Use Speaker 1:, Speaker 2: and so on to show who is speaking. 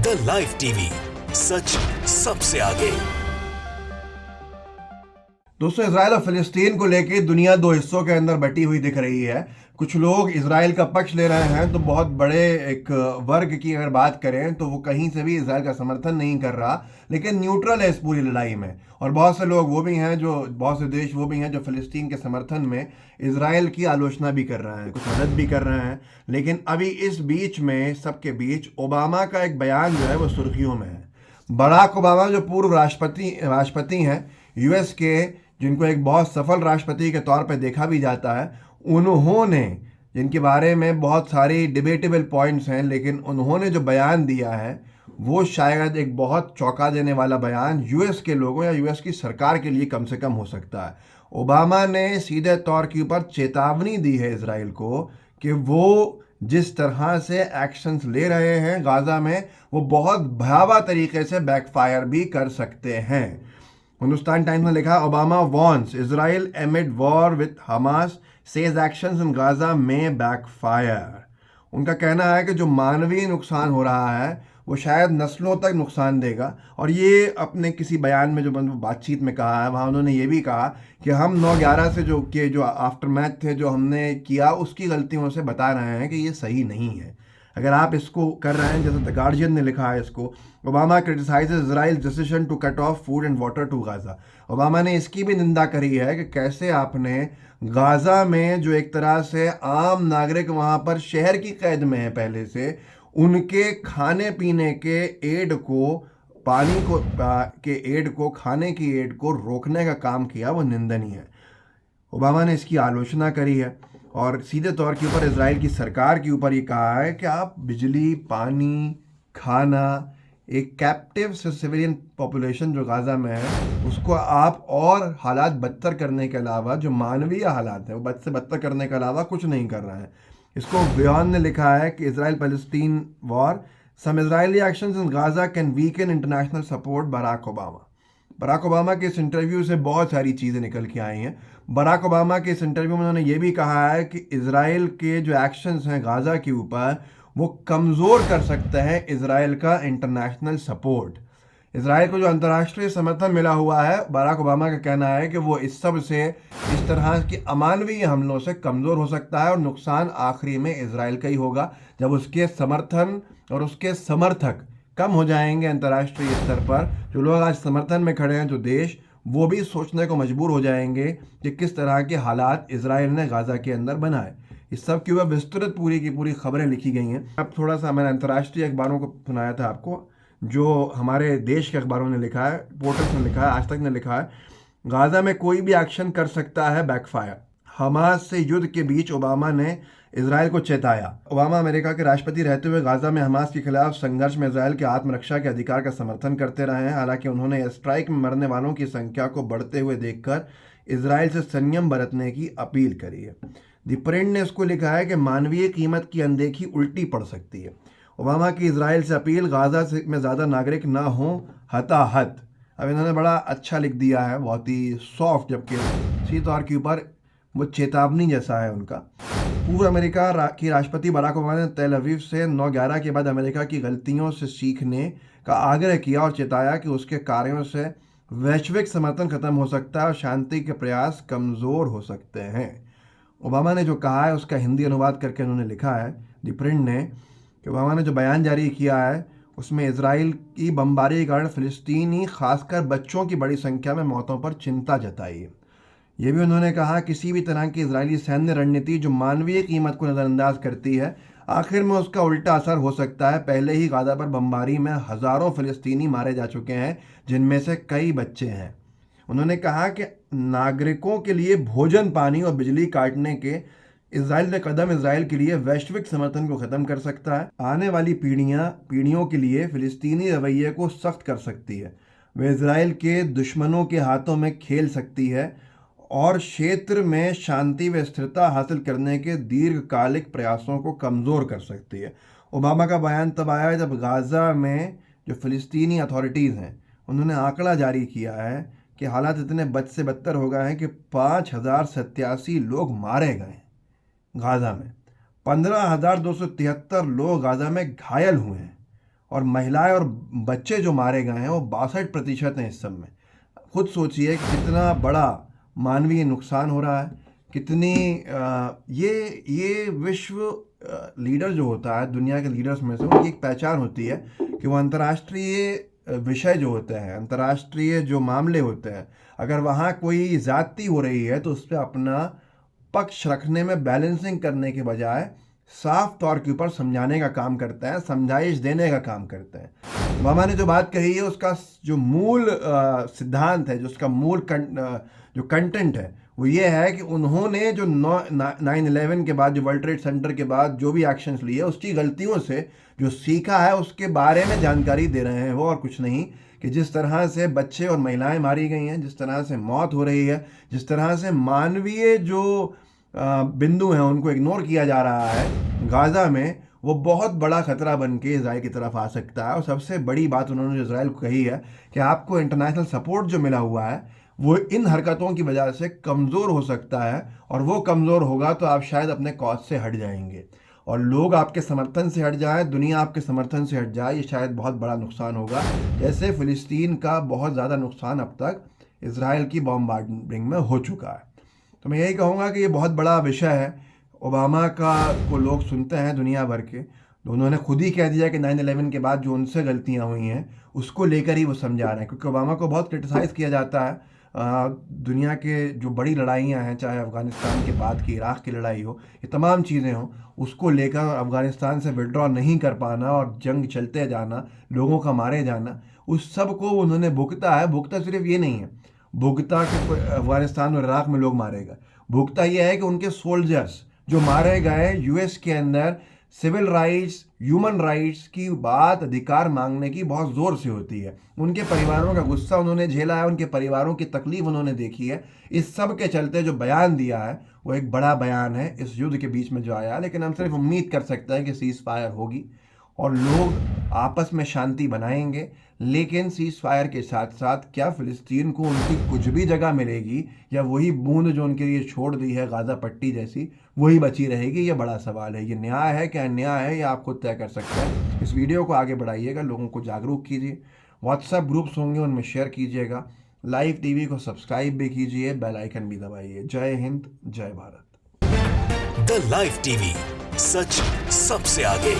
Speaker 1: The live TV, सच सबसे आगे।
Speaker 2: दोस्तों, इजराइल और फिलिस्तीन को लेकर दुनिया दो हिस्सों के अंदर बटी हुई दिख रही है। कुछ लोग इजराइल का पक्ष ले रहे हैं, तो बहुत बड़े एक वर्ग की अगर बात करें तो वो कहीं से भी इजराइल का समर्थन नहीं कर रहा, लेकिन न्यूट्रल है इस पूरी लड़ाई में। और बहुत से लोग वो भी हैं, बहुत से देश वो भी हैं जो फिलिस्तीन के समर्थन में इजराइल की आलोचना भी कर रहे हैं, कुछ मदद भी कर रहे हैं। लेकिन अभी इस बीच में, सबके बीच, ओबामा का एक बयान जो है वो सुर्खियों में है। बराक ओबामा जो पूर्व राष्ट्रपति हैं यूएस के, जिनको एक बहुत सफल राष्ट्रपति के तौर पर देखा भी जाता है, उन्होंने, जिनके बारे में बहुत सारी डिबेटेबल पॉइंट्स हैं, लेकिन उन्होंने जो बयान दिया है वो शायद एक बहुत चौंका देने वाला बयान यूएस के लोगों या यूएस की सरकार के लिए कम से कम हो सकता है। ओबामा ने सीधे तौर के ऊपर चेतावनी दी है इजराइल को कि वो जिस तरह से एक्शंस ले रहे हैं गाजा में, वो बहुत भयावह तरीके से बैकफायर भी कर सकते हैं। हिंदुस्तान टाइम्स ने लिखा, Obama warns Israel एमिड war with Hamas, says actions in Gaza में बैकफायर। उनका कहना है कि जो मानवीय नुकसान हो रहा है वो शायद नस्लों तक नुकसान देगा। और ये अपने किसी बयान में जो बातचीत में कहा है, वहाँ उन्होंने ये भी कहा कि हम 9/11 से जो आफ्टर मैथ थे जो हमने किया, उसकी गलतियों से बता रहे हैं कि ये सही नहीं है। अगर आप इसको कर रहे हैं, जैसे द गार्जियन ने लिखा है इसको, Obama criticises Israel decision to cut off food and water to Gaza. Obama ने इसकी भी निंदा करी है कि कैसे आपने गाजा में, जो एक तरह से आम नागरिक वहाँ पर शहर की कैद में है पहले से, उनके खाने पीने के एड को, पानी को के एड को, खाने की एड को रोकने का काम किया, वो निंदनीय है। ओबामा ने इसकी आलोचना करी है और सीधे तौर के ऊपर इजराइल की सरकार के ऊपर ये कहा है कि आप बिजली, पानी, खाना, एक कैप्टिव सिविलियन पॉपुलेशन जो गाजा में है, उसको आप और हालात बदतर करने के अलावा, जो मानवीय हालात है वो बद से बदतर करने के अलावा कुछ नहीं कर रहे हैं। इसको बयान ने लिखा है कि Israel Palestine war, some Israeli actions in Gaza can weaken international support Barack Obama. Barack Obama के इस इंटरव्यू से बहुत सारी चीज़ें निकल के आई हैं। बराक ओबामा के इस इंटरव्यू में उन्होंने ये भी कहा है कि इजराइल के जो एक्शंस हैं गाजा के ऊपर, वो कमज़ोर कर सकते हैं इजराइल का इंटरनेशनल सपोर्ट। इजराइल को जो अंतर्राष्ट्रीय समर्थन मिला हुआ है, बराक ओबामा का कहना है कि वो इस सब से, इस तरह के अमानवीय हमलों से कमज़ोर हो सकता है और नुकसान आखिरी में इजराइल का ही होगा, जब उसके समर्थन और उसके समर्थक कम हो जाएंगे अंतर्राष्ट्रीय स्तर पर। जो लोग आज समर्थन में खड़े हैं, जो देश, वो भी सोचने को मजबूर हो जाएंगे कि किस तरह के हालात इजराइल ने गाजा के अंदर बनाए। इस सब के ऊपर विस्तृत पूरी की पूरी खबरें लिखी गई हैं। अब थोड़ा सा मैंने अंतर्राष्ट्रीय अखबारों को सुनाया था आपको, जो हमारे देश के अखबारों ने लिखा है, रिपोर्टर्स ने लिखा है, आज तक ने लिखा है, गाजा में कोई भी एक्शन कर सकता है बैकफायर। हमास से युद्ध के बीच ओबामा ने इजराइल को चेताया। ओबामा अमेरिका के राष्ट्रपति रहते हुए गाजा में हमास के खिलाफ संघर्ष में इजराइल के आत्मरक्षा के अधिकार का समर्थन करते रहे हैं। हालांकि उन्होंने स्ट्राइक में मरने वालों की संख्या को बढ़ते हुए देखकर इजराइल से संयम बरतने की अपील करी है। द प्रिंट ने इसको लिखा है कि मानवीय कीमत की अनदेखी उल्टी पड़ सकती है। ओबामा की इजराइल से अपील, गाजा में ज़्यादा नागरिक ना हो हताहत। अब इन्होंने बड़ा अच्छा लिख दिया है, बहुत ही सॉफ्ट, जबकि इसी तौर के ऊपर वो चेतावनी जैसा है उनका। पूर्व अमेरिका की राष्ट्रपति बराक ओबामा ने तेल अवीव से 9/11 के बाद अमेरिका की गलतियों से सीखने का आग्रह किया और चेताया कि उसके कार्यों से वैश्विक समर्थन खत्म हो सकता है और शांति के प्रयास कमज़ोर हो सकते हैं। ओबामा ने जो कहा है उसका हिंदी अनुवाद करके उन्होंने लिखा है, द प्रिंट ने, कि ओबामा ने जो बयान जारी किया है उसमें इजराइल की बमबारी के कारण फिलिस्तीनी, खासकर बच्चों की बड़ी संख्या में मौतों पर चिंता जताई है। ये भी उन्होंने कहा, किसी भी तरह की इजरायली सैन्य रणनीति जो मानवीय कीमत को नज़रअंदाज करती है, आखिर में उसका उल्टा असर हो सकता है। पहले ही गाजा पर बमबारी में हज़ारों फिलिस्तीनी मारे जा चुके हैं, जिनमें से कई बच्चे हैं। उन्होंने कहा कि नागरिकों के लिए भोजन, पानी और बिजली काटने के इजराइल ने कदम इजराइल के लिए वैश्विक समर्थन को ख़त्म कर सकता है। आने वाली पीढ़ियों के लिए फिलिस्तीनी रवैये को सख्त कर सकती है। वे इजराइल के दुश्मनों के हाथों में खेल सकती है और क्षेत्र में शांति व स्थिरता हासिल करने के दीर्घकालिक प्रयासों को कमज़ोर कर सकती है। ओबामा का बयान तब आया जब गाजा में जो फ़िलिस्तीनी अथॉरिटीज़ हैं, उन्होंने आंकड़ा जारी किया है कि हालात इतने बद से बदतर हो गए हैं कि 5,087 लोग मारे गए हैं गाजा में, 15,273 लोग गाजा में घायल हुए हैं और महिलाएं और बच्चे जो मारे गए हैं वो 62% हैं इस सब में। खुद सोचिए कि कितना बड़ा मानवीय नुकसान हो रहा है, कितनी ये विश्व लीडर जो होता है, दुनिया के लीडर्स में से उनकी एक पहचान होती है कि वो अंतर्राष्ट्रीय विषय जो होते हैं, अंतर्राष्ट्रीय जो मामले होते हैं, अगर वहाँ कोई ज़्यादती हो रही है तो उस पर अपना पक्ष रखने में बैलेंसिंग करने के बजाय साफ तौर के ऊपर समझाने का काम करते हैं, समझाइश देने का काम करते हैं। ओबामा ने जो बात कही है उसका जो मूल सिद्धांत है, जो उसका मूल जो कंटेंट है वो ये है कि उन्होंने जो 9/11 के बाद, जो वर्ल्ड ट्रेड सेंटर के बाद जो भी एक्शंस लिए, उसकी गलतियों से जो सीखा है उसके बारे में जानकारी दे रहे हैं वो, और कुछ नहीं। कि जिस तरह से बच्चे और महिलाएं मारी गई हैं, जिस तरह से मौत हो रही है, जिस तरह से मानवीय जो बिंदु हैं उनको इग्नोर किया जा रहा है गाज़ा में, वो बहुत बड़ा खतरा बन के इसराइल की तरफ आ सकता है। और सबसे बड़ी बात उन्होंने जो इसराइल को कही है कि आपको इंटरनेशनल सपोर्ट जो मिला हुआ है वो इन हरकतों की वजह से कमज़ोर हो सकता है, और वो कमज़ोर होगा तो आप शायद अपने कॉज से हट जाएंगे, और लोग आपके समर्थन से हट जाए, दुनिया आपके समर्थन से हट जाए, ये शायद बहुत बड़ा नुकसान होगा, जैसे फ़िलिस्तीन का बहुत ज़्यादा नुकसान अब तक इसराइल की बॉम्बार्डिंग में हो चुका है। तो मैं यही कहूँगा कि ये बहुत बड़ा विषय है। ओबामा का को लोग सुनते हैं दुनिया भर के, तो उन्होंने खुद ही कह दिया कि 9/11 के बाद जो उनसे गलतियाँ हुई हैं उसको लेकर ही वो समझा रहे हैं, क्योंकि ओबामा को बहुत क्रिटिसाइज़ किया जाता है। दुनिया के जो बड़ी लड़ाइयाँ हैं, चाहे अफ़गानिस्तान के बाद की इराक़ की लड़ाई हो, ये तमाम चीज़ें हों, उसको लेकर अफ़गानिस्तान से विड्रॉ नहीं कर पाना और जंग चलते जाना, लोगों का मारे जाना, उस सब को उन्होंने भुगता है। भुगता सिर्फ ये नहीं है, भुगता कि अफ़गानिस्तान और इराक़ में लोग मारे गए, भुगता ये है कि उनके सोल्जर्स जो मारे गए, यूएस के अंदर सिविल राइट्स, ह्यूमन राइट्स की बात, अधिकार मांगने की बहुत ज़ोर से होती है। उनके परिवारों का गुस्सा उन्होंने झेला है, उनके परिवारों की तकलीफ़ उन्होंने देखी है। इस सब के चलते जो बयान दिया है वो एक बड़ा बयान है इस युद्ध के बीच में जो आया। लेकिन हम सिर्फ उम्मीद कर सकते हैं कि सीज़ फायर होगी और लोग आपस में शांति बनाएंगे। लेकिन सीज़ फायर के साथ साथ क्या फ़िलिस्तीन को उनकी कुछ भी जगह मिलेगी, या वही बूंद जो उनके लिए छोड़ दी है गाज़ा पट्टी जैसी, वही बची रहेगी? ये बड़ा सवाल है। ये न्याय है क्या अन्याय है, ये आप खुद तय कर सकते हैं। इस वीडियो को आगे बढ़ाइएगा, लोगों को जागरूक कीजिए, व्हाट्सएप ग्रुप्स होंगे उनमें शेयर कीजिएगा, लाइव टीवी को सब्सक्राइब भी कीजिए, बेल आइकन भी दबाइए। जय हिंद, जय भारत।
Speaker 1: द लाइव टीवी, सच सबसे आगे।